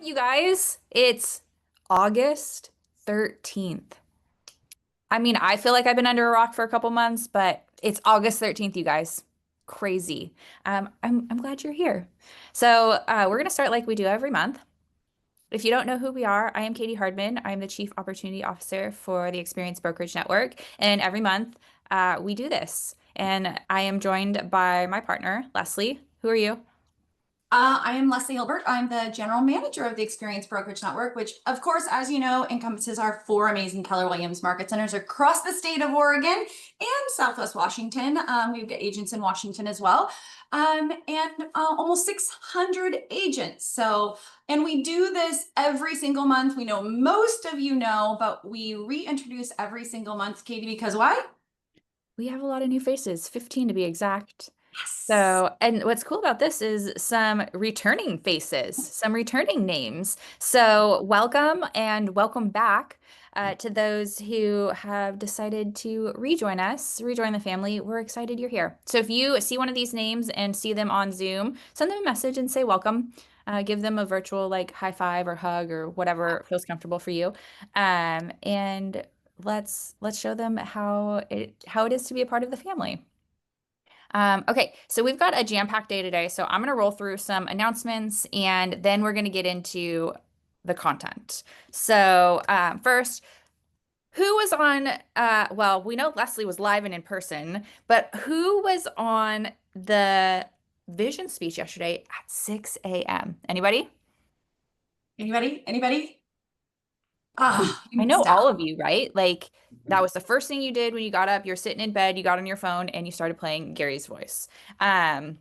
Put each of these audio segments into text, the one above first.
You guys, it's August 13th. I mean, I feel like I've been under a rock for a couple months, but it's August 13th, you guys. Crazy. I'm glad you're here. We're gonna start like we do every month. If you don't know who we are, I am Katie Hardman. I'm the Chief Opportunity Officer for the Experience Brokerage Network, and every month we do this. And I am joined by my partner, Leslie. Who are you? I am Leslie Hilbert. I'm the general manager of the Experience Brokerage Network, which, of course, as you know, encompasses our four amazing Keller Williams market centers across the state of Oregon and Southwest Washington. We've got agents in Washington as well, and almost 600 agents. And we do this every single month. We know most of you know, but we reintroduce every single month, Katie, because why? We have a lot of new faces, 15 to be exact. Yes. And what's cool about this is some returning faces, some returning names. So, welcome and welcome back to those who have decided to rejoin us, rejoin the family. We're excited you're here. So, if you see one of these names and see them on Zoom, send them a message and say welcome. Give them a virtual like high five or hug or whatever feels comfortable for you. And let's show them how it is to be a part of the family. Okay, so we've got a jam-packed day today, so I'm going to roll through some announcements and then we're going to get into the content. First, who was on, well, we know Leslie was live and in person, but who was on the vision speech yesterday at 6 a.m.? Anybody? Anybody? Anybody? Ah, you I know missed all out. of you, right? Like that was the first thing you did when you got up. You're sitting in bed, you got on your phone, and you started playing Gary's voice. Um,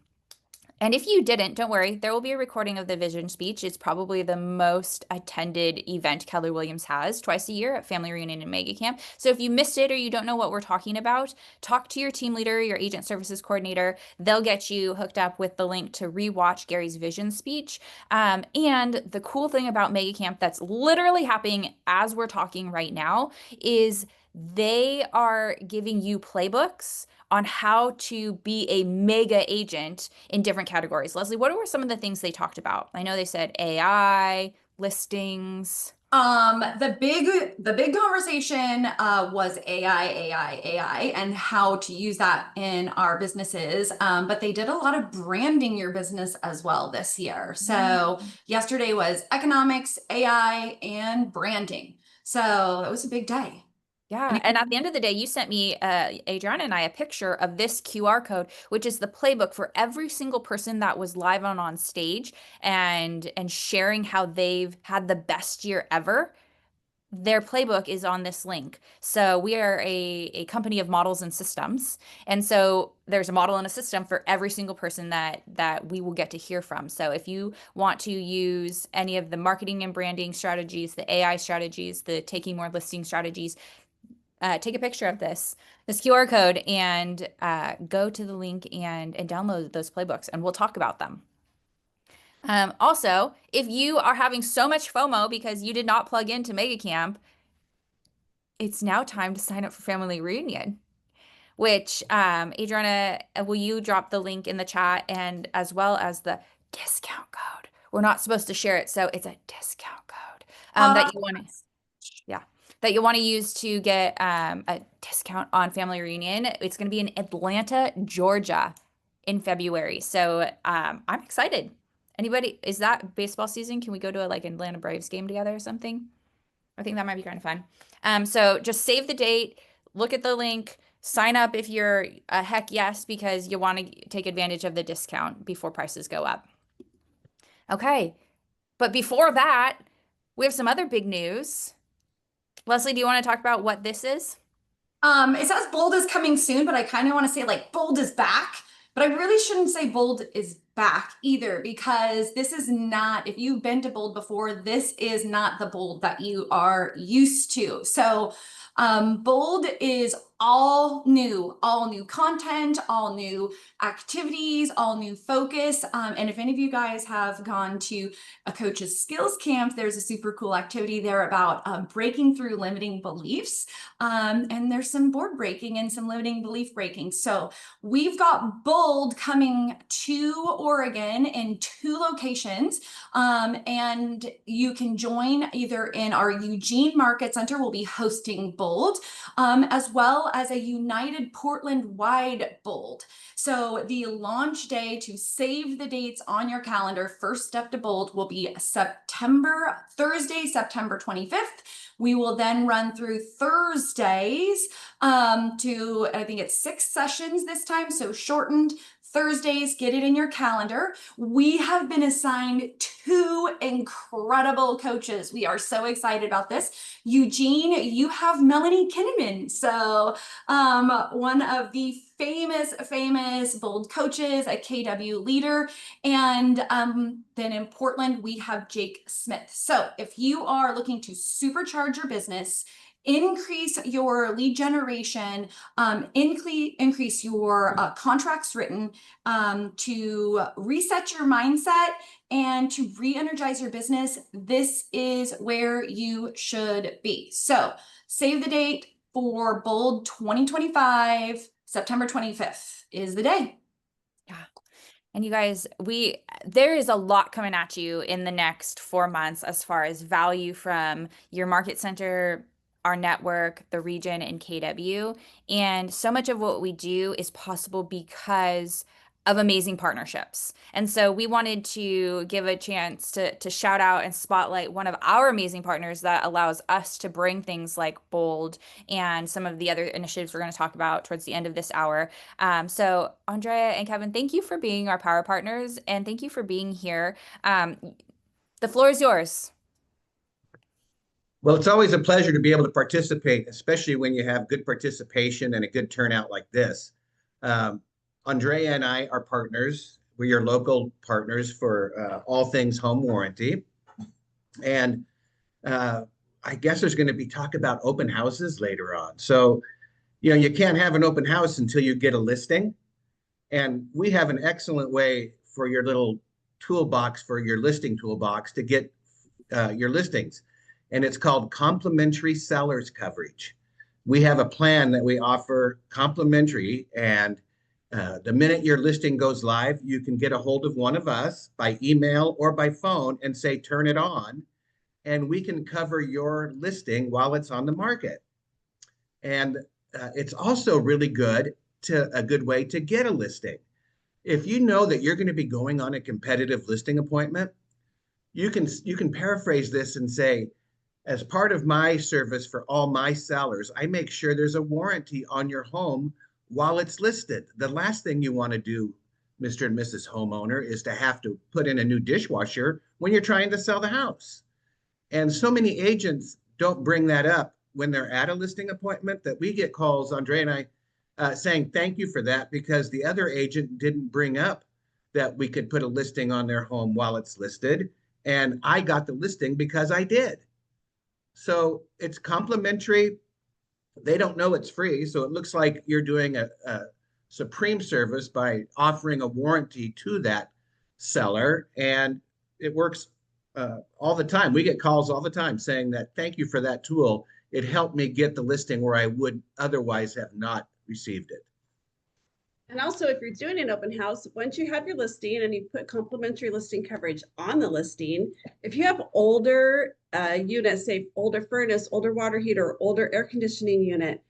And if you didn't, don't worry, there will be a recording of the vision speech. It's probably the most attended event Keller Williams has twice a year at Family Reunion and Mega Camp. So if you missed it or you don't know what we're talking about, talk to your team leader, your agent services coordinator. They'll get you hooked up with the link to rewatch Gary's vision speech. And the cool thing about Mega Camp that's literally happening as we're talking right now is they are giving you playbooks on how to be a mega agent in different categories. Leslie, what were some of the things they talked about? I know they said AI, listings. The big conversation was AI, and how to use that in our businesses. But they did a lot of branding your business as well this year. So yesterday was economics, AI, and branding. So it was a big day. Yeah, And and at the end of the day, you sent me, Adriana and I, a picture of this QR code, which is the playbook for every single person that was live on stage and sharing how they've had the best year ever. Their playbook is on this link. So we are a company of models and systems. And so there's a model and a system for every single person that we will get to hear from. So if you want to use any of the marketing and branding strategies, the AI strategies, the taking more listing strategies, take a picture of this QR code and go to the link and download those playbooks and we'll talk about them. Also, if you are having so much FOMO because you did not plug into Mega Camp, it's now time to sign up for Family Reunion, which Adriana, will you drop the link in the chat and as well as the discount code? We're not supposed to share it, so it's a discount code that uh, you want to, yeah, that you want to use to get a discount on Family Reunion. It's going to be in Atlanta, Georgia in February. So I'm excited. Anybody, is that baseball season? Can we go to a like Atlanta Braves game together or something? I think that might be kind of fun. So just save the date, look at the link, sign up if you're a heck yes, because you want to take advantage of the discount before prices go up. Okay. But before that, we have some other big news. Leslie, do you want to talk about what this is? it says Bold is coming soon, but I kind of want to say like Bold is back. But I really shouldn't say Bold is back either, because this is not, if you've been to Bold before, this is not the Bold that you are used to. Bold is all new content, all new activities, all new focus. And if any of you guys have gone to a coach's skills camp, there's a super cool activity there about breaking through limiting beliefs. And there's some board breaking and some limiting belief breaking. So we've got Bold coming to Oregon in two locations. And you can join either in our Eugene Market Center, we'll be hosting Bold, as well as a United Portland-wide Bold. So the launch day, to save the dates on your calendar, first step to Bold will be Thursday, September 25th. We will then run through Thursdays to, I think it's 6 sessions this time, so shortened. Thursdays, get it in your calendar. We have been assigned 2 incredible coaches. We are so excited about this. Eugene, you have Melanie Kinnaman. So one of the famous Bold coaches, a KW leader. And then in Portland, we have Jake Smith. So if you are looking to supercharge your business, increase your lead generation, increase your contracts written, to reset your mindset and to re-energize your business, this is where you should be. So save the date for Bold 2025, September 25th is the day. Yeah. And you guys, there is a lot coming at you in the next 4 months as far as value from your market center, our network, the region, and KW. And so much of what we do is possible because of amazing partnerships. And so we wanted to give a chance to shout out and spotlight one of our amazing partners that allows us to bring things like Bold and some of the other initiatives we're going to talk about towards the end of this hour. So Andrea and Kevin, thank you for being our power partners and thank you for being here. The floor is yours. Well, it's always a pleasure to be able to participate, especially when you have good participation and a good turnout like this. Um, Andrea and I are partners. We're your local partners for all things home warranty. And I guess there's going to be talk about open houses later on. So, you can't have an open house until you get a listing. And we have an excellent way for your little toolbox, for your listing toolbox, to get your listings. And it's called complimentary sellers coverage. We have a plan that we offer complimentary, and the minute your listing goes live, you can get a hold of one of us by email or by phone and say, turn it on, and we can cover your listing while it's on the market. And it's also really a good way to get a listing. If you know that you're going to be going on a competitive listing appointment, you can paraphrase this and say, as part of my service for all my sellers, I make sure there's a warranty on your home while it's listed. The last thing you want to do, Mr. and Mrs. Homeowner, is to have to put in a new dishwasher when you're trying to sell the house. And so many agents don't bring that up when they're at a listing appointment that we get calls, Andre and I, saying thank you for that, because the other agent didn't bring up that we could put a listing on their home while it's listed. And I got the listing because I did. So it's complimentary. They don't know it's free. So it looks like you're doing a supreme service by offering a warranty to that seller. And it works all the time. We get calls all the time saying that, thank you for that tool. It helped me get the listing where I would otherwise have not received it. And also, if you're doing an open house, once you have your listing and you put complimentary listing coverage on the listing, if you have older units, say older furnace, older water heater, older air conditioning unit,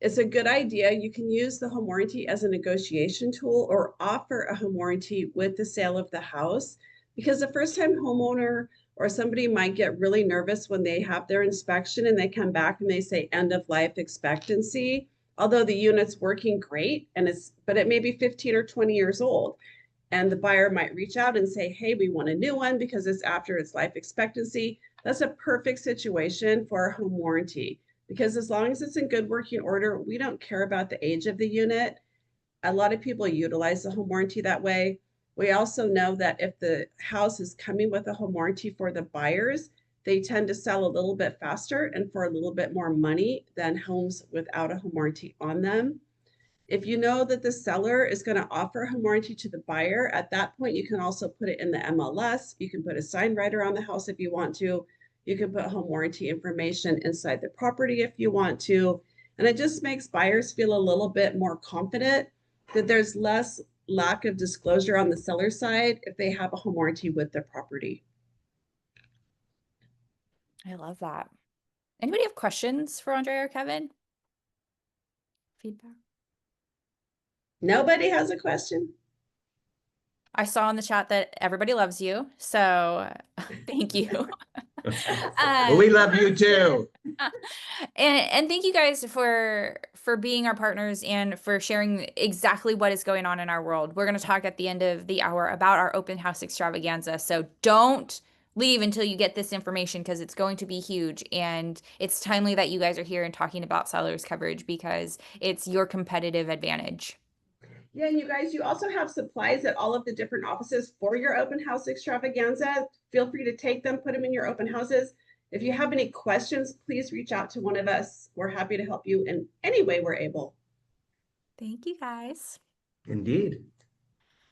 it's a good idea. You can use the home warranty as a negotiation tool or offer a home warranty with the sale of the house, because the first time homeowner or somebody might get really nervous when they have their inspection and they come back and they say end of life expectancy, although the unit's working great, but it may be 15 or 20 years old. And the buyer might reach out and say, hey, we want a new one because it's after its life expectancy. That's a perfect situation for a home warranty, because as long as it's in good working order, we don't care about the age of the unit. A lot of people utilize the home warranty that way. We also know that if the house is coming with a home warranty for the buyers, they tend to sell a little bit faster and for a little bit more money than homes without a home warranty on them. If you know that the seller is going to offer a home warranty to the buyer, at that point, you can also put it in the MLS. You can put a sign rider on the house if you want to. You can put home warranty information inside the property if you want to. And it just makes buyers feel a little bit more confident that there's less lack of disclosure on the seller side if they have a home warranty with their property. I love that. Anybody have questions for Andre or Kevin? Feedback? Nobody has a question. I saw in the chat that everybody loves you, so thank you. Well, we love you too. And thank you guys for being our partners and for sharing exactly what is going on in our world. We're going to talk at the end of the hour about our open house extravaganza. So don't leave until you get this information because it's going to be huge. And it's timely that you guys are here and talking about sellers coverage because it's your competitive advantage. Yeah, and you guys, you also have supplies at all of the different offices for your open house extravaganza. Feel free to take them, put them in your open houses. If you have any questions, please reach out to one of us. We're happy to help you in any way we're able. Thank you guys. Indeed.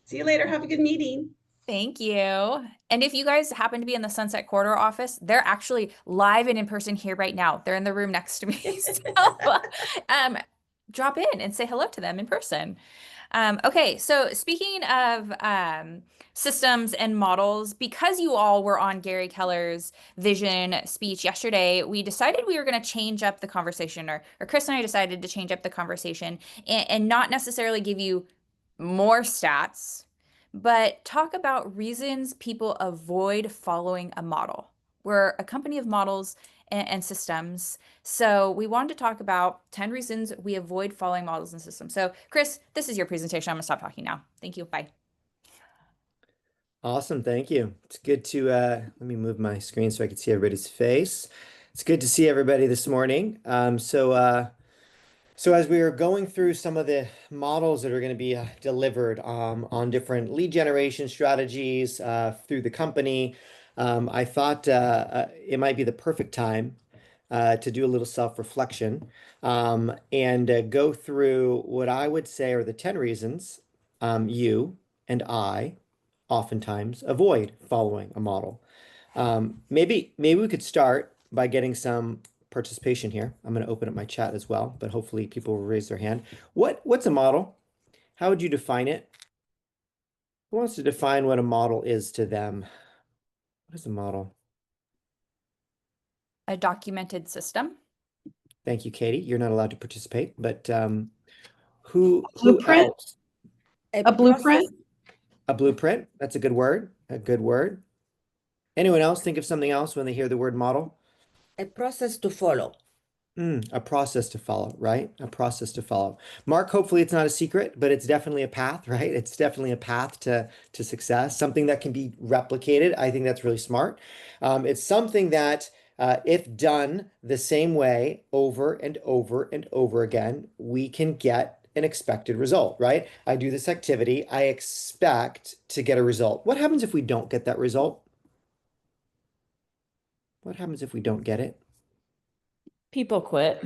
See you later. Have a good meeting. Thank you. And if you guys happen to be in the Sunset Quarter office, they're actually live and in person here right now. They're in the room next to me. So, drop in and say hello to them in person. Okay, so speaking of systems and models, because you all were on Gary Keller's vision speech yesterday, we decided we were going to change up the conversation, or Chris and I decided to change up the conversation and not necessarily give you more stats, but talk about reasons people avoid following a model. We're a company of models and systems. So we wanted to talk about 10 reasons we avoid following models and systems. So Chris, this is your presentation. I'm gonna stop talking now. Thank you. Bye. Awesome, thank you. It's good to let me move my screen so I can see everybody's face. It's good to see everybody this morning. So as we are going through some of the models that are going to be delivered on different lead generation strategies through the company, I thought it might be the perfect time to do a little self-reflection and go through what I would say are the 10 reasons you and I oftentimes avoid following a model. Maybe we could start by getting some participation here. I'm going to open up my chat as well, but hopefully people will raise their hand. What's a model? How would you define it? Who wants to define what a model is to them? What is a model? A documented system. Thank you, Katie. You're not allowed to participate, but who Blueprint? else? A blueprint? A blueprint. That's a good word. A good word. Anyone else think of something else when they hear the word model? A process to follow. A process to follow, right? A process to follow. Mark, hopefully it's not a secret, but it's definitely a path, right? It's definitely a path to success, something that can be replicated. I think that's really smart. It's something that, if done the same way over and over and over again, we can get an expected result, right? I do this activity, I expect to get a result. What happens if we don't get that result? What happens if we don't get it? People quit.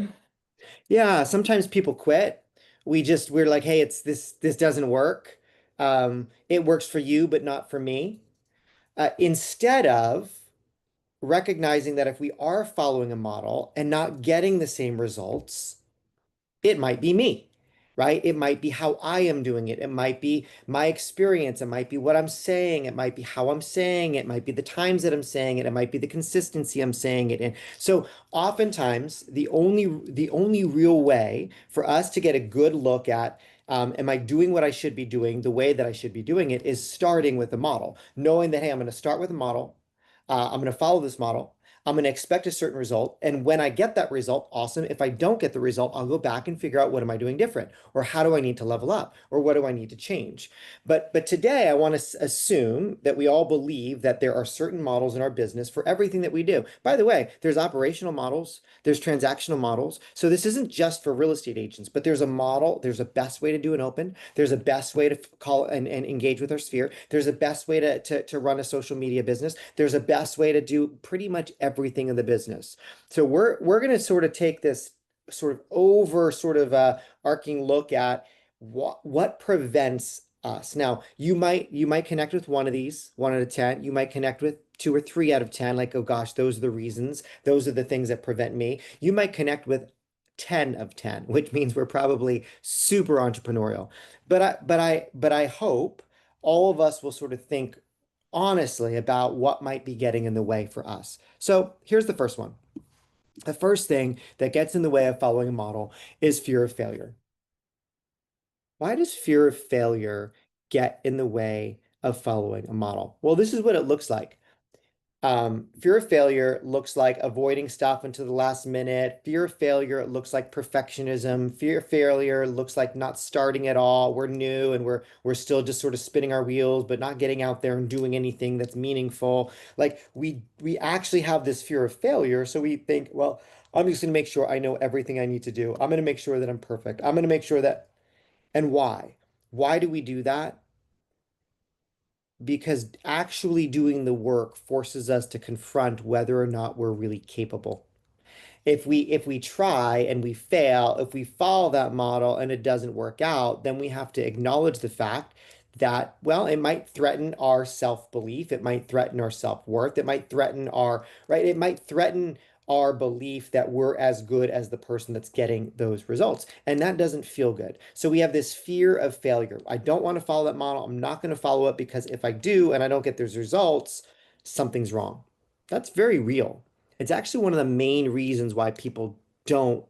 Yeah, sometimes people quit. We're like, hey, it's this doesn't work. It works for you, but not for me. Instead of recognizing that if we are following a model and not getting the same results, it might be me, right? It might be how I am doing it. It might be my experience. It might be what I'm saying. It might be how I'm saying it. It might be the times that I'm saying it. It might be the consistency I'm saying it in. So oftentimes the only real way for us to get a good look at am I doing what I should be doing the way that I should be doing it is starting with a model, knowing that, hey, I'm going to start with a model. I'm going to follow this model. I'm going to expect a certain result. And when I get that result, awesome. If I don't get the result, I'll go back and figure out what am I doing different? Or how do I need to level up? Or what do I need to change? But today I want to assume that we all believe that there are certain models in our business for everything that we do. By the way, there's operational models, there's transactional models. So this isn't just for real estate agents, but there's a model, there's a best way to do an open, there's a best way to call and engage with our sphere. There's a best way to run a social media business. There's a best way to do pretty much everything in the business. So we're going to sort of take this sort of arcing look at what prevents us. Now, you might connect with one of these, 1 out of 10. You might connect with 2 or 3 out of 10, like, oh gosh, those are the reasons. Those are the things that prevent me. You might connect with 10 of 10, which means we're probably super entrepreneurial. But I hope all of us will sort of think honestly about what might be getting in the way for us. So here's the first one. The first thing that gets in the way of following a model is fear of failure. Why does fear of failure get in the way of following a model? Well, this is what it looks like. Fear of failure looks like avoiding stuff until the last minute. Fear of failure looks like perfectionism. Fear of failure looks like not starting at all. We're new and we're still just sort of spinning our wheels, but not getting out there and doing anything that's meaningful. Like we actually have this fear of failure, so we think, well, I'm just going to make sure I know everything I need to do. I'm going to make sure that I'm perfect. I'm going to make sure that. And why? Why do we do that? Because actually doing the work forces us to confront whether or not we're really capable. If we try and we fail, if we follow that model and it doesn't work out, then we have to acknowledge the fact that, well, it might threaten our self-belief, it might threaten our self-worth, it might threaten our, right, it might threaten our belief that we're as good as the person that's getting those results. And that doesn't feel good. So we have this fear of failure. I don't want to follow that model. I'm not going to follow it because if I do and I don't get those results, something's wrong. That's very real. It's actually one of the main reasons why people don't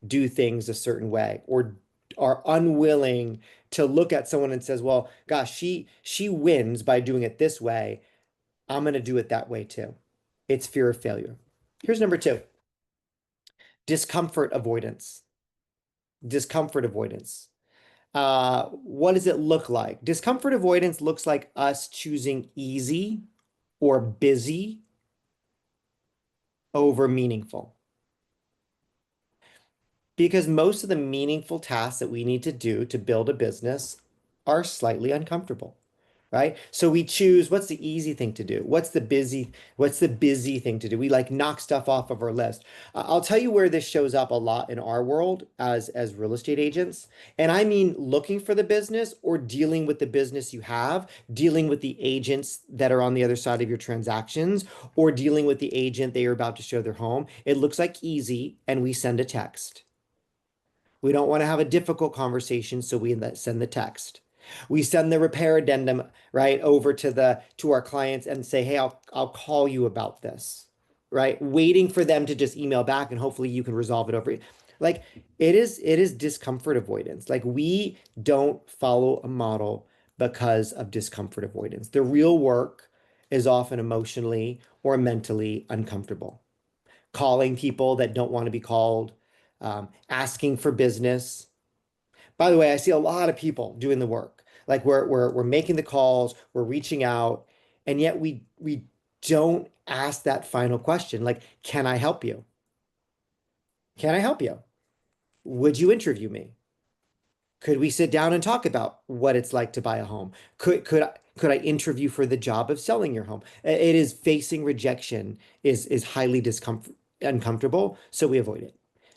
do things a certain way or are unwilling to look at someone and says, well, gosh, she wins by doing it this way. I'm going to do it that way too. It's fear of failure. Here's number two. Discomfort avoidance. Discomfort avoidance. What does it look like? Discomfort avoidance looks like us choosing easy or busy over meaningful. Because most of the meaningful tasks that we need to do to build a business are slightly uncomfortable, right? So we choose what's the easy thing to do? What's the busy thing to do? We like knock stuff off of our list. I'll tell you where this shows up a lot in our world as real estate agents. And I mean looking for the business or dealing with the business you have, dealing with the agents that are on the other side of your transactions, or dealing with the agent they are about to show their home. It looks like easy, and we send a text. We don't want to have a difficult conversation, so we send the text. We send the repair addendum right over to our clients and say, "Hey, I'll call you about this." Right? Waiting for them to just email back and hopefully you can resolve it over. Like it is discomfort avoidance. Like we don't follow a model because of discomfort avoidance. The real work is often emotionally or mentally uncomfortable. Calling people that don't want to be called, asking for business. By the way, I see a lot of people doing the work. Like we're making the calls, we're reaching out, and yet we don't ask that final question, like, can I help you? Can I help you? Would you interview me? Could we sit down and talk about what it's like to buy a home? Could I interview for the job of selling your home? It is facing rejection is highly discomfort uncomfortable, so we avoid it.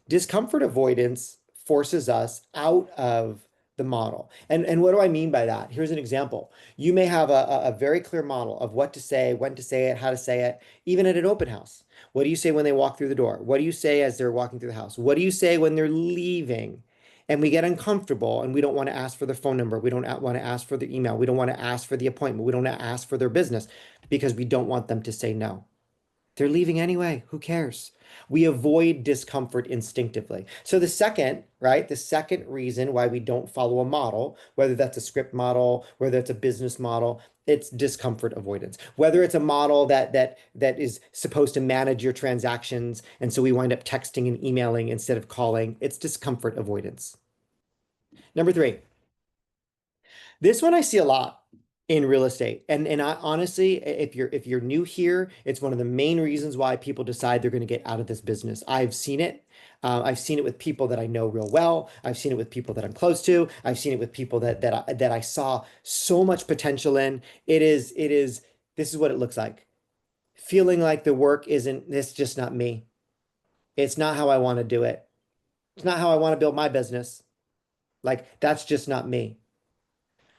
Discomfort avoidance forces us out of the model. And what do I mean by that? Here's an example. You may have a very clear model of what to say, when to say it, how to say it, even at an open house. What do you say when they walk through the door? What do you say as they're walking through the house? What do you say when they're leaving? And we get uncomfortable and we don't want to ask for their phone number. We don't want to ask for their email. We don't want to ask for the appointment. We don't want to ask for their business because we don't want them to say no. They're leaving anyway. Who cares? We avoid discomfort instinctively. So the second, right, the second reason why we don't follow a model, whether that's a script model, whether it's a business model, it's discomfort avoidance. Whether it's a model that is supposed to manage your transactions, and so we wind up texting and emailing instead of calling, it's discomfort avoidance. Number three, this one I see a lot in real estate. And I, honestly, if you're new here, it's one of the main reasons why people decide they're going to get out of this business. I've seen it. I've seen it with people that I know real well. I've seen it with people that I'm close to. I've seen it with people that I saw so much potential in. This is what it looks like. Feeling like the work isn't, this just not me. It's not how I want to do it. It's not how I want to build my business. Like that's just not me.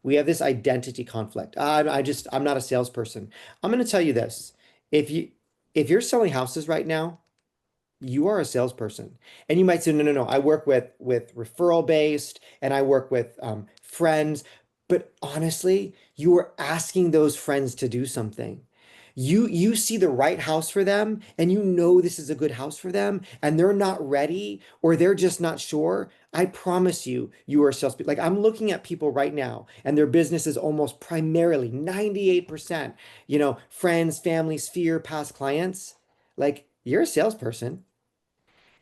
We have this identity conflict. I'm not a salesperson. I'm going to tell you this. If you if you're selling houses right now, you are a salesperson. And you might say, no, no, no, I work with referral based and I work with friends. But honestly, You are asking those friends to do something. You see the right house for them and you know this is a good house for them and they're not ready or they're just not sure. I promise you, you are salespeople. Like I'm looking at people right now and their business is almost primarily 98%, friends, family, sphere, past clients. Like you're a salesperson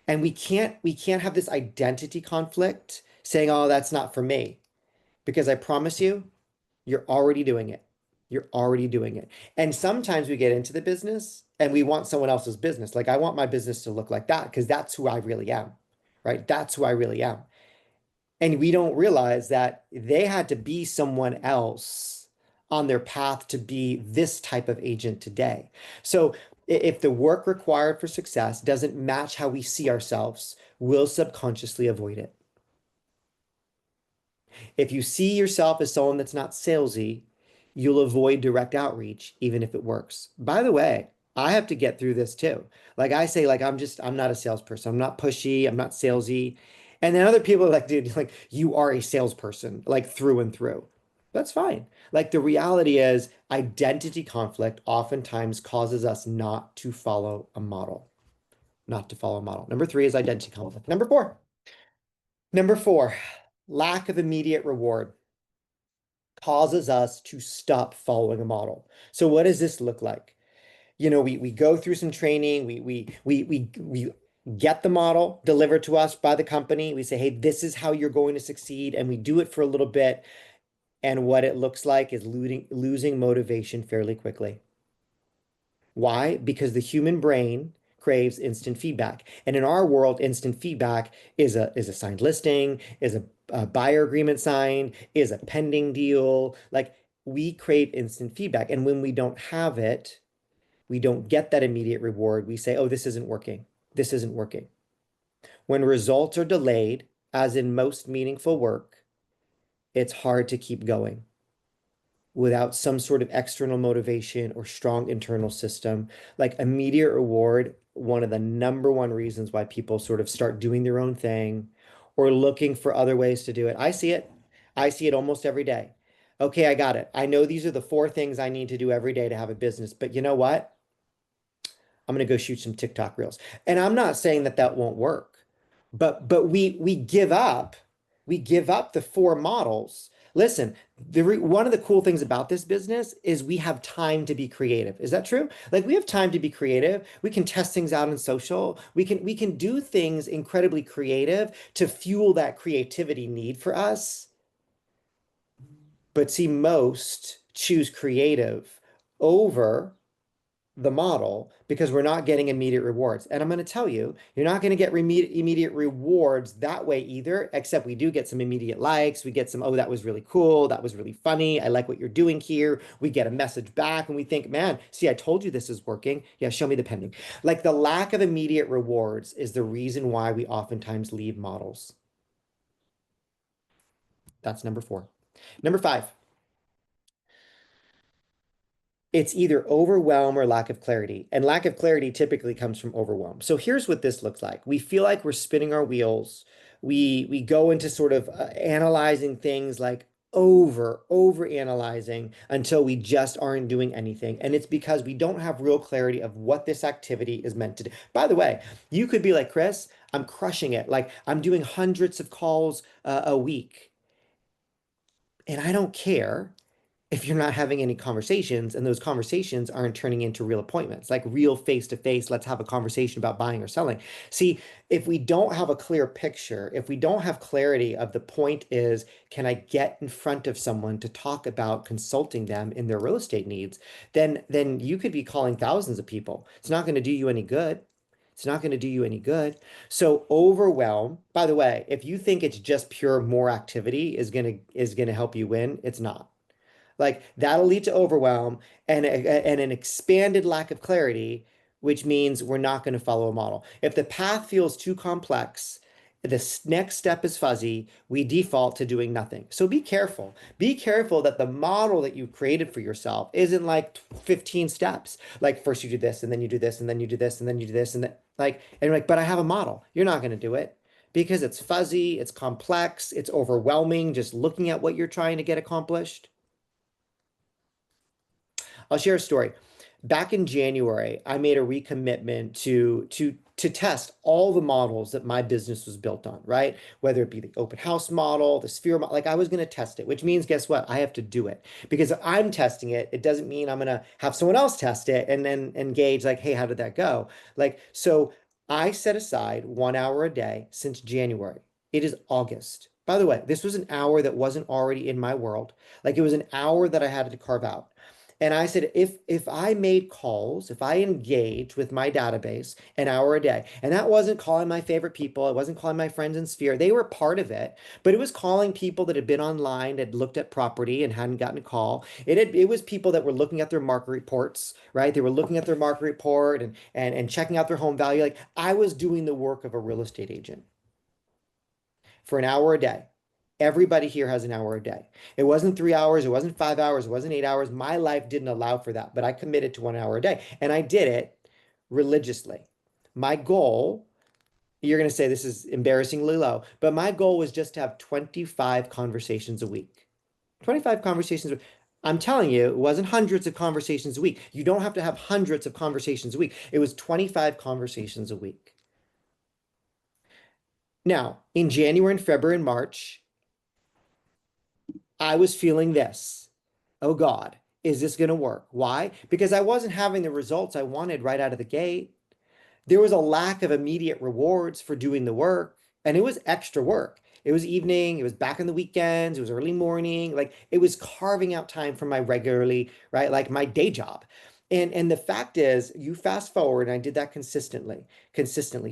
and we can't have this identity conflict saying, "Oh, that's not for me." Because I promise you, you're already doing it. You're already doing it. And sometimes we get into the business and we want someone else's business. Like I want my business to look like that because that's who I really am, right? That's who I really am. And we don't realize that they had to be someone else on their path to be this type of agent today. So if the work required for success doesn't match how we see ourselves, we'll subconsciously avoid it. If you see yourself as someone that's not salesy, you'll avoid direct outreach, even if it works. By the way, I have to get through this too. Like I say, like I'm not a salesperson. I'm not pushy. I'm not salesy. And then other people are like, dude, like you are a salesperson, like through and through. That's fine. Like the reality is identity conflict oftentimes causes us not to follow a model. Not to follow a model. Number three is identity conflict. Number four, lack of immediate reward causes us to stop following a model. So what does this look like? We go through some training, we get the model delivered to us by the company. We say, hey, this is how you're going to succeed. And we do it for a little bit. And what it looks like is losing motivation fairly quickly. Why? Because the human brain craves instant feedback. And in our world, instant feedback is a signed listing, is a buyer agreement signed, is a pending deal. Like we crave instant feedback. And when we don't have it, we don't get that immediate reward. We say, oh, this isn't working. This isn't working. When results are delayed, as in most meaningful work, it's hard to keep going without some sort of external motivation or strong internal system. Like immediate reward, one of the number one reasons why people sort of start doing their own thing or looking for other ways to do it. I see it. I see it almost every day. Okay, I got it. I know these are the four things I need to do every day to have a business, but you know what? I'm going to go shoot some TikTok reels. And I'm not saying that that won't work, but we give up the four models. Listen, one of the cool things about this business is we have time to be creative. Is that true? Like we have time to be creative. We can test things out in social. We can do things incredibly creative to fuel that creativity need for us. But see, most choose creative over the model because we're not getting immediate rewards. And I'm going to tell you, you're not going to get immediate rewards that way either, except we do get some immediate likes. We get some, oh, that was really cool. That was really funny. I like what you're doing here. We get a message back and we think, man, see, I told you this is working. Yeah, show me the pending. Like the lack of immediate rewards is the reason why we oftentimes leave models. That's number four. Number five. It's either overwhelm or lack of clarity. And lack of clarity typically comes from overwhelm. So here's what this looks like. We feel like we're spinning our wheels. We go into sort of analyzing things like over analyzing until we just aren't doing anything. And it's because we don't have real clarity of what this activity is meant to do. By the way, you could be like, Chris, I'm crushing it. Like I'm doing hundreds of calls a week. And I don't care if you're not having any conversations and those conversations aren't turning into real appointments, like real face to face, let's have a conversation about buying or selling. See, if we don't have a clear picture, if we don't have clarity of the point is, can I get in front of someone to talk about consulting them in their real estate needs, then you could be calling thousands of people. It's not going to do you any good. It's not going to do you any good. So overwhelm, by the way, if you think it's just pure more activity is going to help you win, it's not. Like that'll lead to overwhelm and an expanded lack of clarity, which means we're not going to follow a model. If the path feels too complex, the next step is fuzzy, we default to doing nothing. So be careful. Be careful that the model that you've created for yourself isn't like 15 steps. Like first you do this, and then you do this, and then you do this, and then you do this, and then and you're like, but I have a model. You're not going to do it because it's fuzzy, it's complex, it's overwhelming just looking at what you're trying to get accomplished. I'll share a story. Back in January, I made a recommitment to test all the models that my business was built on, right? Whether it be the open house model, the sphere model, like I was going to test it, which means guess what? I have to do it because if I'm testing it, it doesn't mean I'm going to have someone else test it and then engage like, hey, how did that go? Like, so I set aside 1 hour a day since January. It is August. By the way, this was an hour that wasn't already in my world. Like it was an hour that I had to carve out. And I said, if I made calls, if I engaged with my database an hour a day, and that wasn't calling my favorite people, it wasn't calling my friends in Sphere, they were part of it, but it was calling people that had been online, had looked at property and hadn't gotten a call. It was people that were looking at their market reports, right? They were looking at their market report and checking out their home value. Like I was doing the work of a real estate agent for an hour a day. Everybody here has an hour a day. It wasn't 3 hours, it wasn't 5 hours, it wasn't 8 hours. My life didn't allow for that, but I committed to 1 hour a day and I did it religiously. My goal, you're going to say this is embarrassingly low, but my goal was just to have 25 conversations a week. 25 conversations. I'm telling you, it wasn't hundreds of conversations a week. You don't have to have hundreds of conversations a week. It was 25 conversations a week. Now, in January and February and March, I was feeling this. Oh God, is this going to work? Why? Because I wasn't having the results I wanted right out of the gate. There was a lack of immediate rewards for doing the work, and it was extra work. It was evening, it was back on the weekends, it was early morning, like it was carving out time from my regularly, right? Like my day job. And the fact is, you fast forward, and I did that consistently,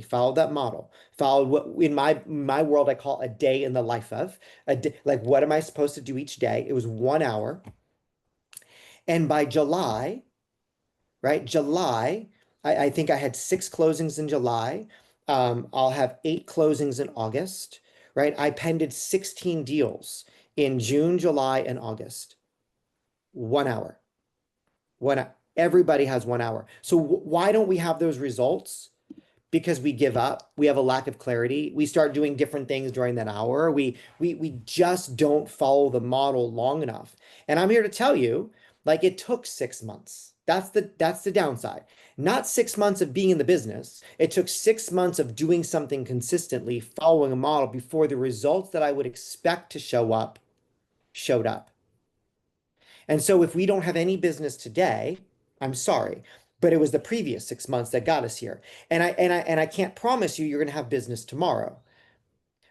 followed that model, followed what in my world I call a day in the life of a day, like what am I supposed to do each day? It was 1 hour. And by July, right? July, I think I had 6 closings in July. I'll have 8 closings in August, right? I pended 16 deals in June, July, and August. 1 hour. Everybody has 1 hour. So why don't we have those results? Because we give up, we have a lack of clarity, we start doing different things during that hour, we just don't follow the model long enough. And I'm here to tell you, like it took 6 months. That's the downside. Not 6 months of being in the business. It took 6 months of doing something consistently, following a model before the results that I would expect to show up showed up. And so if we don't have any business today, I'm sorry, but it was the previous 6 months that got us here. And I can't promise you you're going to have business tomorrow.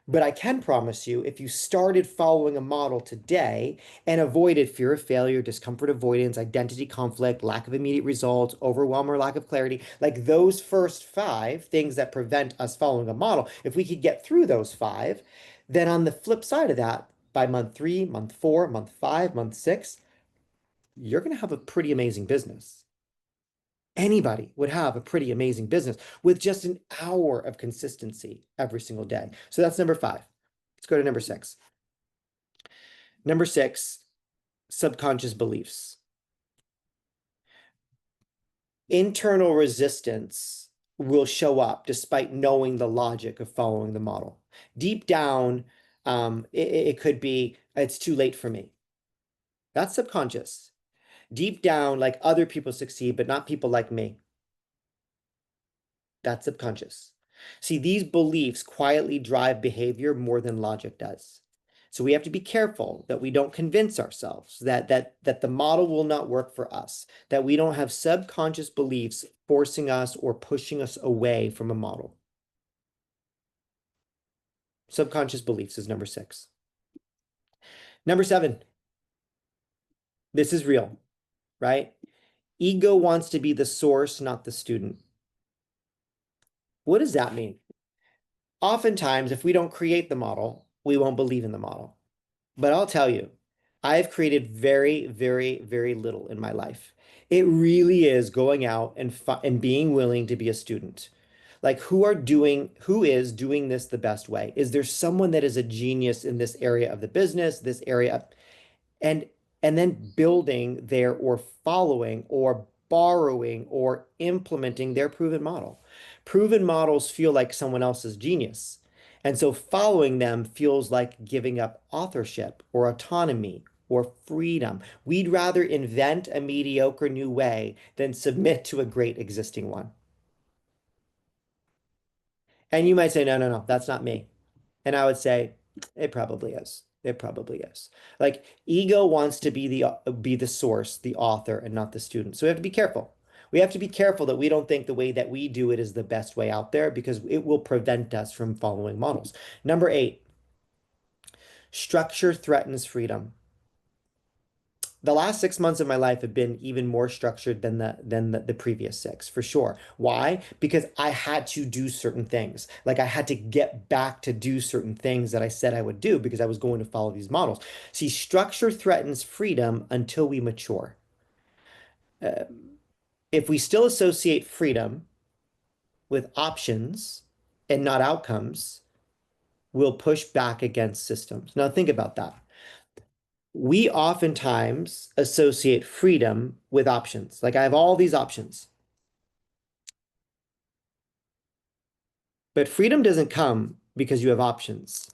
But I can promise you, if you started following a model today and avoided fear of failure, discomfort avoidance, identity conflict, lack of immediate results, overwhelm or lack of clarity, like those first 5 things that prevent us following a model, if we could get through those 5, then on the flip side of that, by month 3, month 4, month 5, month 6, you're going to have a pretty amazing business. Anybody would have a pretty amazing business with just an hour of consistency every single day. So that's number 5. Let's go to number 6. Number 6, subconscious beliefs. Internal resistance will show up despite knowing the logic of following the model. Deep down, it could be, it's too late for me. That's subconscious. Deep down, like other people succeed, but not people like me. That's subconscious. See, these beliefs quietly drive behavior more than logic does. So we have to be careful that we don't convince ourselves that the model will not work for us, that we don't have subconscious beliefs forcing us or pushing us away from a model. Subconscious beliefs is number 6. Number 7, this is real, right? Ego wants to be the source, not the student. What does that mean? Oftentimes, if we don't create the model, we won't believe in the model. But I'll tell you, I've created very, very, very little in my life. It really is going out and being willing to be a student. Like who is doing this the best way? Is there someone that is a genius in this area of the business, this area? And then building their or following or borrowing or implementing their proven model. Proven models feel like someone else's genius. And so following them feels like giving up authorship or autonomy or freedom. We'd rather invent a mediocre new way than submit to a great existing one. And you might say, no, no, no, that's not me. And I would say, it probably is. It probably is. Like ego wants to be the source, the author, and not the student. So we have to be careful. We have to be careful that we don't think the way that we do it is the best way out there because it will prevent us from following models. Number 8, structure threatens freedom. The last 6 months of my life have been even more structured than the previous 6, for sure. Why? Because I had to do certain things. Like I had to get back to do certain things that I said I would do because I was going to follow these models. See, structure threatens freedom until we mature. If we still associate freedom with options and not outcomes, we'll push back against systems. Now think about that. We oftentimes associate freedom with options. Like I have all these options. But freedom doesn't come because you have options.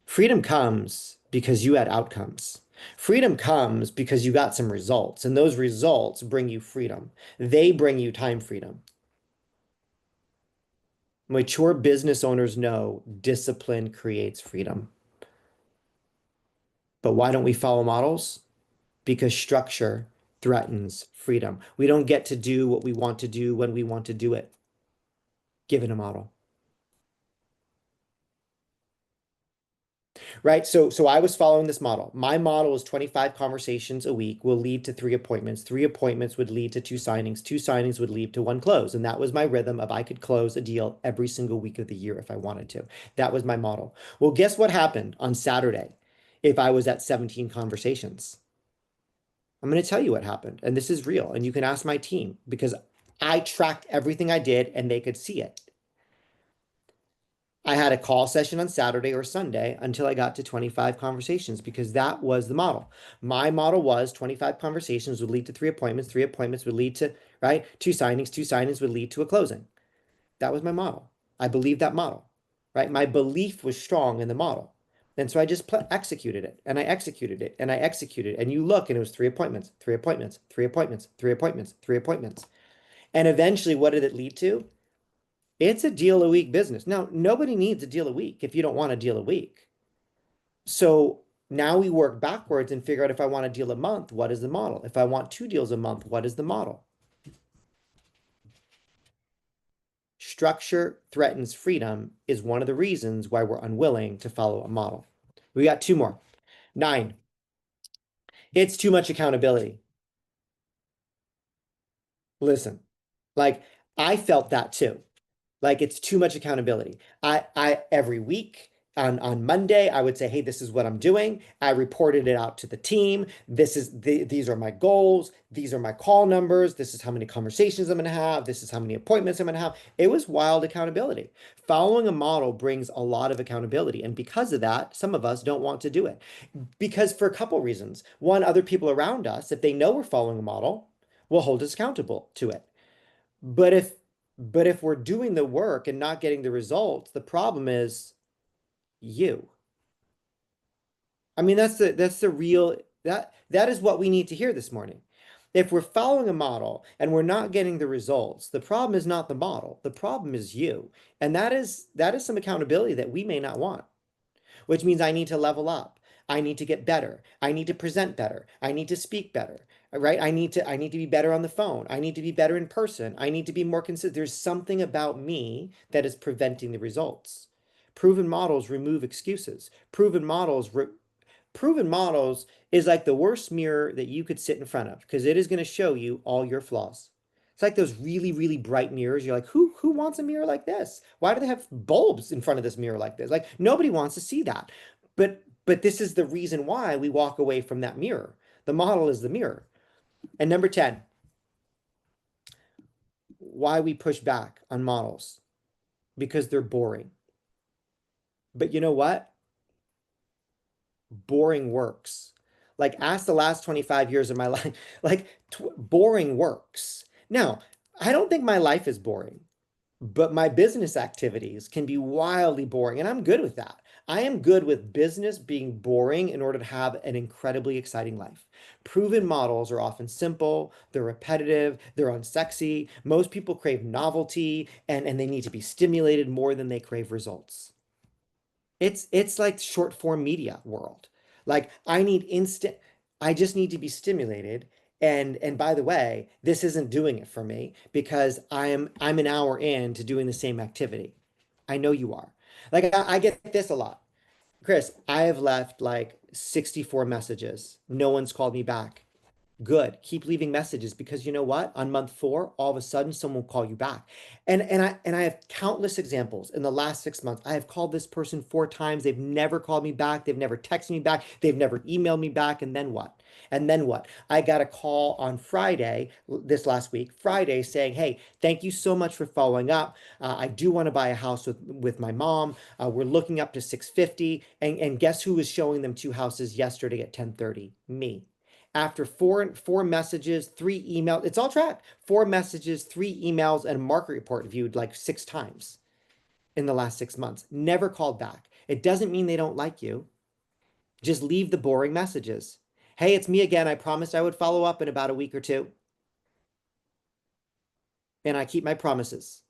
Freedom comes because you had outcomes. Freedom comes because you got some results, and those results bring you freedom. They bring you time freedom. Mature business owners know discipline creates freedom. But why don't we follow models? Because structure threatens freedom. We don't get to do what we want to do when we want to do it, given a model. Right? So I was following this model. My model is 25 conversations a week will lead to 3 appointments. 3 appointments would lead to 2 signings. 2 signings would lead to 1 close. And that was my rhythm of I could close a deal every single week of the year if I wanted to. That was my model. Well, guess what happened on Saturday if I was at 17 conversations? I'm going to tell you what happened. And this is real. And you can ask my team because I tracked everything I did and they could see it. I had a call session on Saturday or Sunday until I got to 25 conversations because that was the model. My model was 25 conversations would lead to 3 appointments. 3 appointments would lead to, right? 2 signings. 2 signings would lead to a closing. That was my model. I believed that model, right? My belief was strong in the model. And so I just executed it and I executed it and I executed it. And you look and it was 3 appointments, 3 appointments, 3 appointments, 3 appointments, 3 appointments. And eventually, what did it lead to? It's a deal a week business. Now, nobody needs a deal a week if you don't want a deal a week. So now we work backwards and figure out if I want a deal a month, what is the model? If I want 2 deals a month, what is the model? Structure threatens freedom is one of the reasons why we're unwilling to follow a model. We got 2 more. 9. It's too much accountability. Listen, like I felt that too. Like it's too much accountability. I every week on Monday, I would say, hey, this is what I'm doing. I reported it out to the team. These are my goals. These are my call numbers. This is how many conversations I'm going to have. This is how many appointments I'm going to have. It was wild accountability. Following a model brings a lot of accountability. And because of that, some of us don't want to do it. Because for a couple reasons. One, other people around us, if they know we're following a model, will hold us accountable to it. But if we're doing the work and not getting the results, the problem is you. I mean, that's the real that is what we need to hear this morning. If we're following a model and we're not getting the results, the problem is not the model. The problem is you. And that is some accountability that we may not want, which means I need to level up. I need to get better. I need to present better. I need to speak better, right? I need to be better on the phone. I need to be better in person. I need to be more consistent. There's something about me that is preventing the results. Proven models remove excuses. Proven models is like the worst mirror that you could sit in front of because it is going to show you all your flaws. It's like those really, really bright mirrors. You're like, who wants a mirror like this? Why do they have bulbs in front of this mirror like this? Like nobody wants to see that. But this is the reason why we walk away from that mirror. The model is the mirror. And number 10, why we push back on models. Because they're boring. But you know what? Boring works. Like ask the last 25 years of my life, like boring works. Now, I don't think my life is boring, but my business activities can be wildly boring and I'm good with that. I am good with business being boring in order to have an incredibly exciting life. Proven models are often simple, they're repetitive, they're unsexy. Most people crave novelty and they need to be stimulated more than they crave results. It's like short form media world. Like I need instant, I just need to be stimulated. And by the way, this isn't doing it for me because I'm an hour in to doing the same activity. I know you are. Like I get this a lot. Chris, I have left like 64 messages. No one's called me back. Good. Keep leaving messages because you know what? On month 4, all of a sudden someone will call you back. And I have countless examples in the last 6 months. I have called this person 4 times. They've never called me back. They've never texted me back. They've never emailed me back. And then what? And then what? I got a call on Friday, this last week, Friday, saying, "Hey, thank you so much for following up. I do want to buy a house with my mom. We're looking up to 650." And guess who was showing them 2 houses yesterday at 10:30? Me. After four messages, 3 emails, it's all tracked. 4 messages, 3 emails, and a market report viewed like 6 times in the last 6 months. Never called back. It doesn't mean they don't like you. Just leave the boring messages. "Hey, it's me again. I promised I would follow up in about a week or two." And I keep my promises.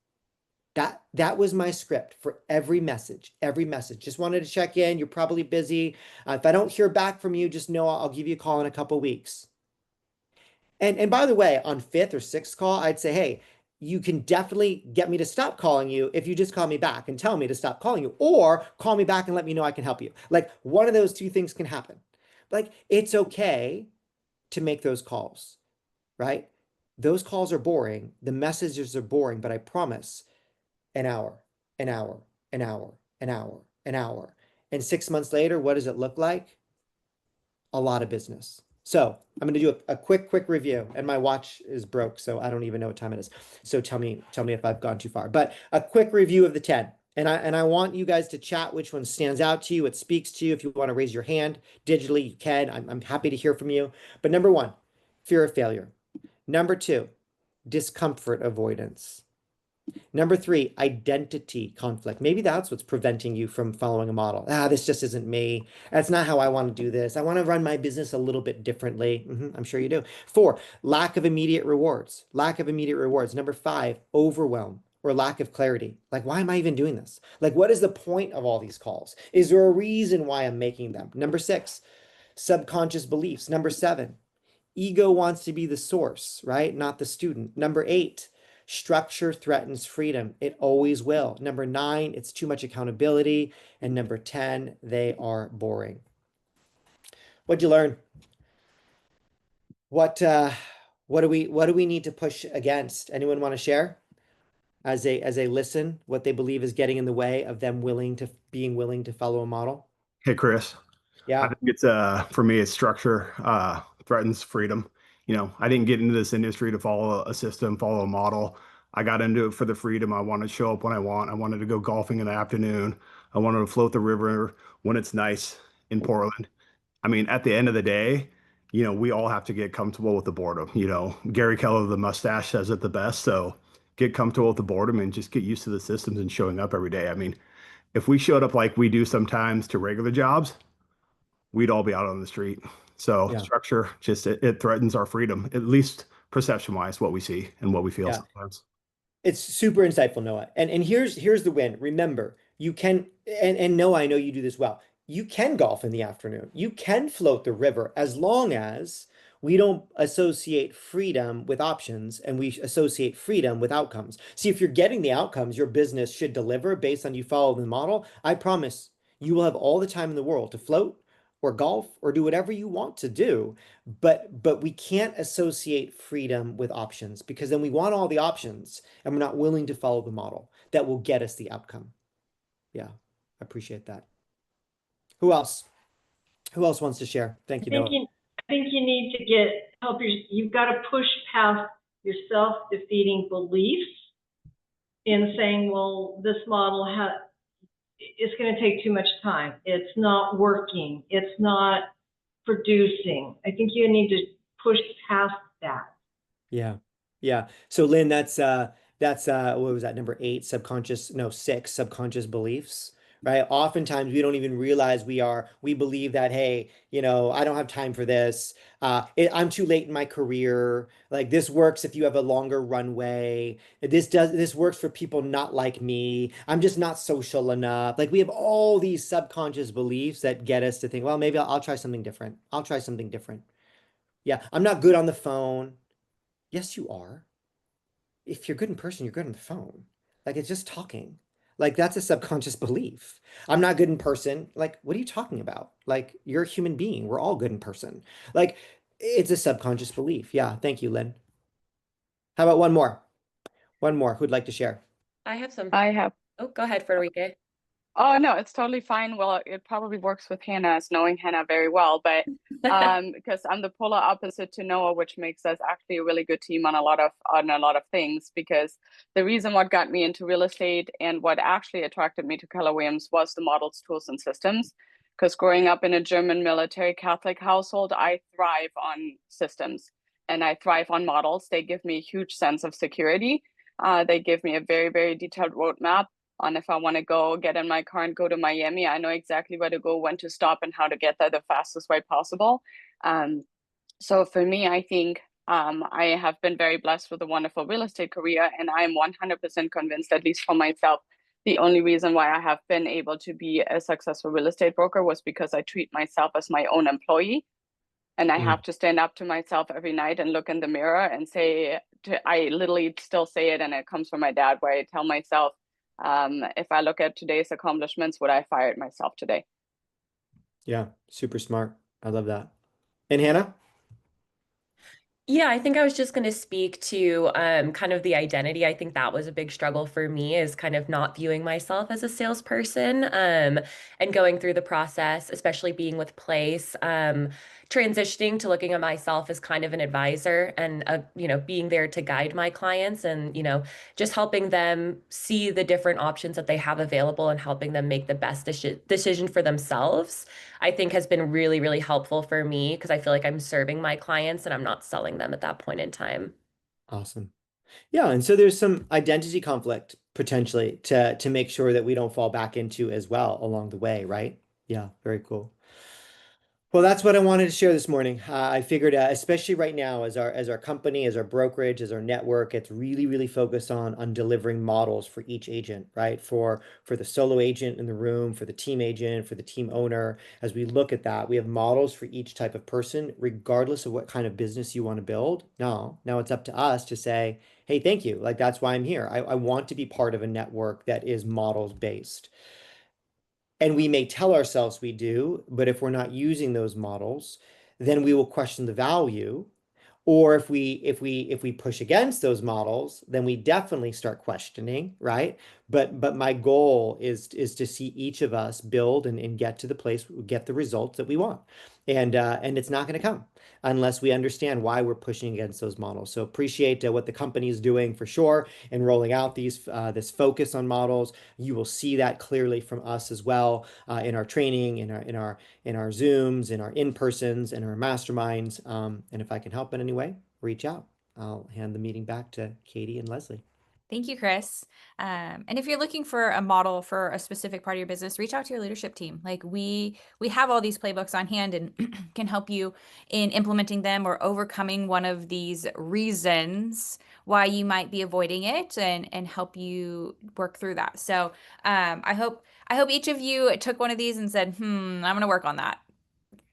That was my script for every message, every message. Just wanted to check in. You're probably busy. If I don't hear back from you, just know I'll give you a call in a couple weeks. And by the way, on 5th or 6th call, I'd say, "Hey, you can definitely get me to stop calling you if you just call me back and tell me to stop calling you, or call me back and let me know I can help you." Like one of those 2 things can happen. Like it's okay to make those calls, right? Those calls are boring. The messages are boring, but I promise an hour, an hour, an hour, an hour, an hour. And 6 months later, what does it look like? A lot of business. So I'm going to do a quick review, and my watch is broke, so I don't even know what time it is. So tell me if I've gone too far. But a quick review of the 10. And I want you guys to chat which one stands out to you, it speaks to you. If you want to raise your hand digitally, you can. I'm happy to hear from you. But number 1, fear of failure. Number 2, discomfort avoidance. Number 3, identity conflict. Maybe that's what's preventing you from following a model. This just isn't me. That's not how I want to do this. I want to run my business a little bit differently. I'm sure you do. 4, lack of immediate rewards. Lack of immediate rewards. Number 5, overwhelm or lack of clarity. Like, why am I even doing this? Like, what is the point of all these calls? Is there a reason why I'm making them? Number 6, subconscious beliefs. Number 7, ego wants to be the source, right? Not the student. Number 8, structure threatens freedom. It always will. Number 9, it's too much accountability. And number 10, they are boring. What'd you learn? What do we need to push against? Anyone want to share? As they listen, what they believe is getting in the way of them being willing to follow a model? Hey, Chris. I Yeah. think it's for me, it's structure threatens freedom. I didn't get into this industry to follow a system, follow a model. I got into it for the freedom. I want to show up when I want. I wanted to go golfing in the afternoon. I wanted to float the river when it's nice in Portland. I mean, at the end of the day, we all have to get comfortable with the boredom. Gary Keller, the mustache, says it the best. So get comfortable with the boredom and just get used to the systems and showing up every day. I mean, if we showed up like we do sometimes to regular jobs, we'd all be out on the street. So Yeah. structure just it threatens our freedom, at least perception wise, what we see and what we feel Yeah. sometimes. It's super insightful, Noah. And here's the win. Remember, you can, and Noah, I know you do this well. You can golf in the afternoon. You can float the river as long as we don't associate freedom with options and we associate freedom with outcomes. See, if you're getting the outcomes your business should deliver based on you follow the model, I promise you will have all the time in the world to float or golf or do whatever you want to do. But we can't associate freedom with options because then we want all the options and we're not willing to follow the model that will get us the outcome. Yeah, I appreciate that. Who else? Who else wants to share? Thank you, Noah. I think you need to get help. You've got to push past your self-defeating beliefs in saying, well, this model it's going to take too much time. It's not working. It's not producing. I think you need to push past that. Yeah. Yeah. So Lynn, that's what was that, number 8, 6 subconscious beliefs, right? Oftentimes we don't even realize we believe that, hey, I don't have time for this. I'm too late in my career. Like this works if you have a longer runway. This works for people not like me. I'm just not social enough. Like we have all these subconscious beliefs that get us to think, well, maybe I'll try something different. I'll try something different. Yeah, I'm not good on the phone. Yes, you are. If you're good in person, you're good on the phone. Like it's just talking. Like that's a subconscious belief. I'm not good in person. Like, what are you talking about? Like, you're a human being. We're all good in person. Like, it's a subconscious belief. Yeah. Thank you, Lynn. How about one more? One more. Who'd like to share? I have some. I have. Oh, go ahead, Frederica. Oh no, it's totally fine. Well, it probably works with Hannah, as knowing Hannah very well, but because I'm the polar opposite to Noah, which makes us actually a really good team on a lot of things. Because the reason what got me into real estate and what actually attracted me to Keller Williams was the models, tools, and systems. Because growing up in a German military Catholic household, I thrive on systems and I thrive on models. They give me a huge sense of security. They give me a very, very detailed roadmap on if I want to go get in my car and go to Miami. I know exactly where to go, when to stop, and how to get there the fastest way possible. So for me, I think I have been very blessed with a wonderful real estate career, and I am 100% convinced, at least for myself, the only reason why I have been able to be a successful real estate broker was because I treat myself as my own employee. And I have to stand up to myself every night and look in the mirror and say, I literally still say it, and it comes from my dad, where I tell myself, if I look at today's accomplishments, would I fired myself today? Yeah, super smart. I love that. And Hannah? Yeah, I think I was just going to speak to kind of the identity. I think that was a big struggle for me, is kind of not viewing myself as a salesperson, and going through the process, especially being with Place, transitioning to looking at myself as kind of an advisor, and being there to guide my clients, and just helping them see the different options that they have available and helping them make the best decision for themselves. I think has been really, really helpful for me, because I feel like I'm serving my clients and I'm not selling them at that point in time. Awesome. Yeah, and so there's some identity conflict potentially to make sure that we don't fall back into as well along the way, right? Yeah, very cool. Well, that's what I wanted to share this morning. I figured, especially right now, as our company, as our brokerage, as our network, it's really, really focused on delivering models for each agent, right? For the solo agent in the room, for the team agent, for the team owner. As we look at that, we have models for each type of person, regardless of what kind of business you want to build. Now it's up to us to say, hey, thank you. Like that's why I'm here. I want to be part of a network that is models based. And we may tell ourselves we do, but if we're not using those models, then we will question the value. Or if we push against those models, then we definitely start questioning, right? But my goal is to see each of us build and get to the place, get the results that we want. And it's not going to come unless we understand why we're pushing against those models. So appreciate what the company is doing for sure and rolling out this focus on models. You will see that clearly from us as well, in our training, in our Zooms, in our in-persons, in our masterminds. And if I can help in any way, reach out. I'll hand the meeting back to Katie and Leslie. Thank you, Chris. And if you're looking for a model for a specific part of your business, reach out to your leadership team. Like we have all these playbooks on hand and can help you in implementing them or overcoming one of these reasons why you might be avoiding it, and help you work through that. So I hope each of you took one of these and said, I'm going to work on that.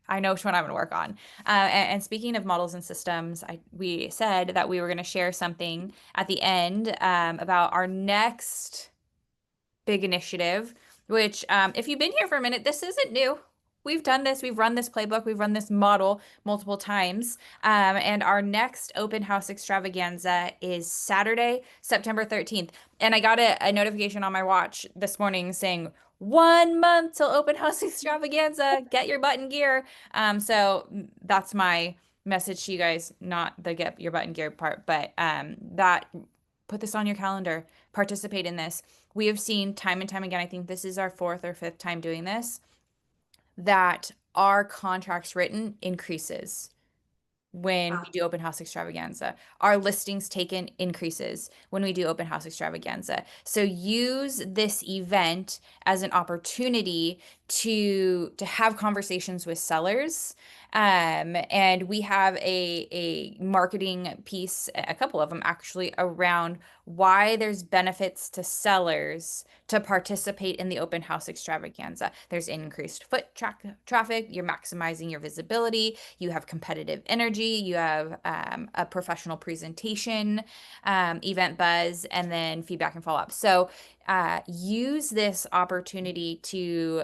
I know which one I'm going to work on. And speaking of models and systems, we said that we were going to share something at the end about our next big initiative, which if you've been here for a minute, this isn't new. We've done this. We've run this playbook. We've run this model multiple times. And our next open house extravaganza is Saturday, September 13th. And I got a notification on my watch this morning saying 1 month till open house extravaganza. Get your button gear. So that's my message to you guys, not the get your button gear part, but that put this on your calendar, participate in this. We have seen time and time again, I think this is our 4th or 5th time doing this, that our contracts written increases when Wow. we do open house extravaganza. Our listings taken increases when we do open house extravaganza. So use this event as an opportunity to have conversations with sellers. And we have a marketing piece, a couple of them actually, around why there's benefits to sellers to participate in the open house extravaganza. There's increased traffic, you're maximizing your visibility, you have competitive energy, you have a professional presentation, event buzz, and then feedback and follow up. So use this opportunity to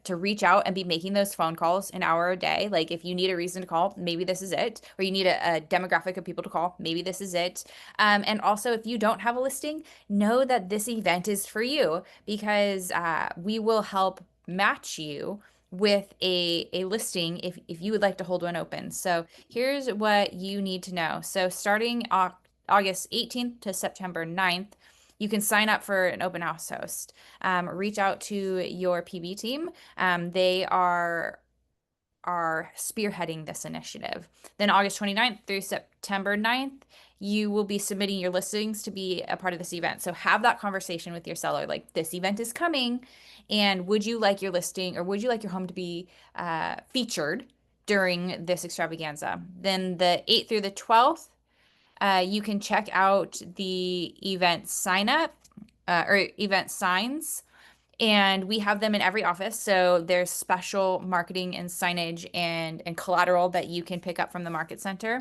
reach out and be making those phone calls an hour a day. Like if you need a reason to call, maybe this is it. Or you need a demographic of people to call, maybe this is it. And also, if you don't have a listing, know that this event is for you, because we will help match you with a listing if you would like to hold one open. So here's what you need to know. So starting August 18th to September 9th, you can sign up for an open house host. Reach out to your PB team. They are spearheading this initiative. Then August 29th through September 9th, you will be submitting your listings to be a part of this event. So have that conversation with your seller, like, this event is coming, and would you like your listing, or would you like your home to be featured during this extravaganza? Then the 8th through the 12th, you can check out the event sign up or event signs, and we have them in every office. So there's special marketing and signage and collateral that you can pick up from the market center.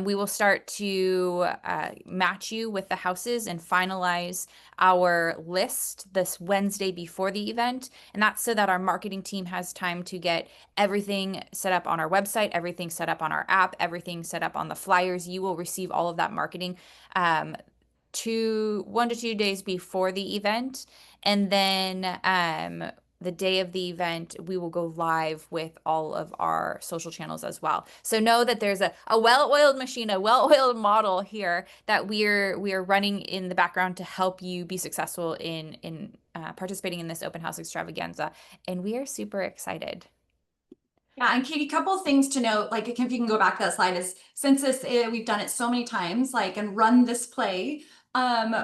We will start to match you with the houses and finalize our list this Wednesday before the event. And that's so that our marketing team has time to get everything set up on our website, everything set up on our app, everything set up on the flyers. You will receive all of that marketing 1 to 2 days before the event. And then the day of the event, we will go live with all of our social channels as well. So know that there's a well-oiled machine, a well-oiled model here that we're running in the background to help you be successful in participating in this open house extravaganza. And we are super excited. Yeah, and Katie, couple of things to note, like if you can go back to that slide, is since this we've done it so many times, like, and run this play,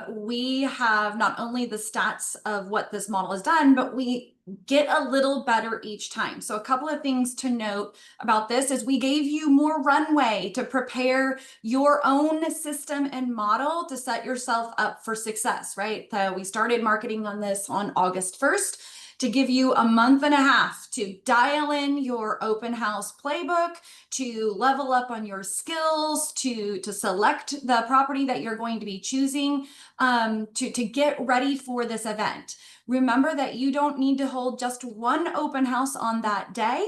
we have not only the stats of what this model has done, but we get a little better each time. So a couple of things to note about this is we gave you more runway to prepare your own system and model to set yourself up for success, right? We started marketing on this on August 1st. To give you a month and a half to dial in your open house playbook, to level up on your skills, to select the property that you're going to be choosing, to get ready for this event. Remember that you don't need to hold just one open house on that day.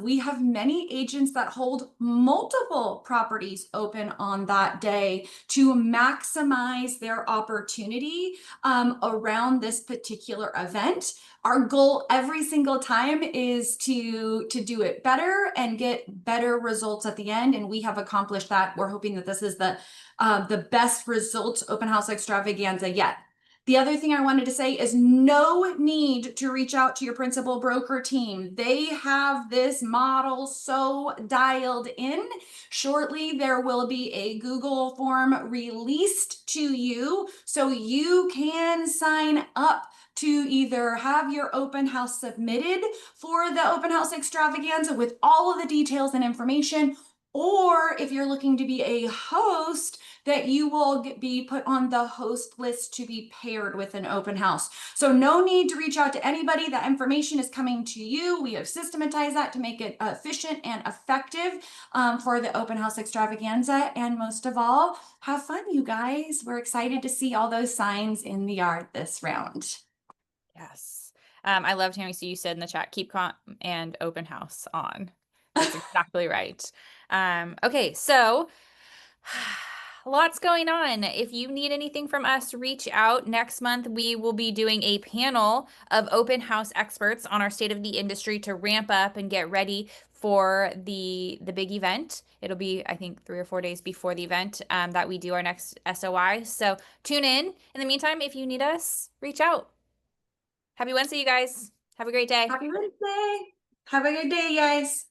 We have many agents that hold multiple properties open on that day to maximize their opportunity around this particular event. Our goal every single time is to do it better and get better results at the end, and we have accomplished that. We're hoping that this is the best results open house extravaganza yet. The other thing I wanted to say is no need to reach out to your principal broker team. They have this model so dialed in. Shortly, there will be a Google form released to you so you can sign up to either have your open house submitted for the open house extravaganza with all of the details and information, or if you're looking to be a host, that you will be put on the host list to be paired with an open house. So no need to reach out to anybody. That information is coming to you. We have systematized that to make it efficient and effective for the open house extravaganza. And most of all, have fun, you guys. We're excited to see all those signs in the yard this round. Yes. I love, Tammy, so you said in the chat, keep calm and open house on. That's exactly right. Okay, so lots going on. If you need anything from us, reach out. Next month, we will be doing a panel of open house experts on our state of the industry to ramp up and get ready for the big event. It'll be, I think, 3 or 4 days before the event that we do our next SOI. So tune in. In the meantime, if you need us, reach out. Happy Wednesday, you guys. Have a great day. Happy Wednesday. Have a good day, guys.